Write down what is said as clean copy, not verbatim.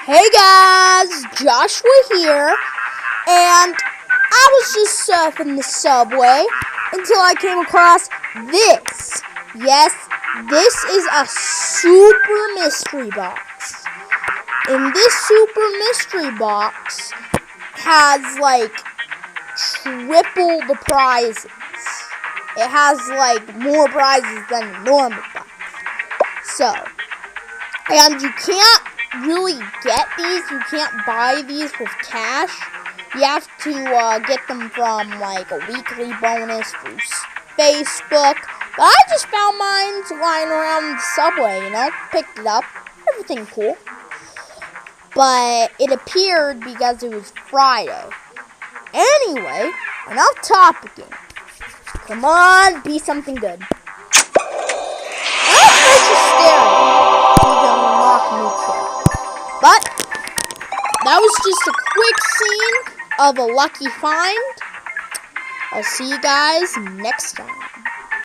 Hey guys, Joshua here, and I was just surfing the subway until I came across this. Yes, this is a super mystery box. And this super mystery box has like triple the prizes. It has like more prizes than a normal box. So, and you can't really get these. You can't buy these with cash. You have to get them from like a weekly bonus through Facebook. But I just found mine lying around the subway, picked it up. Everything cool. But it appeared because it was Friday. Anyway, enough talking. Come on, be something good. Let's just stare at it. You can unlock new character. But that was just a quick scene of a lucky find. I'll see you guys next time.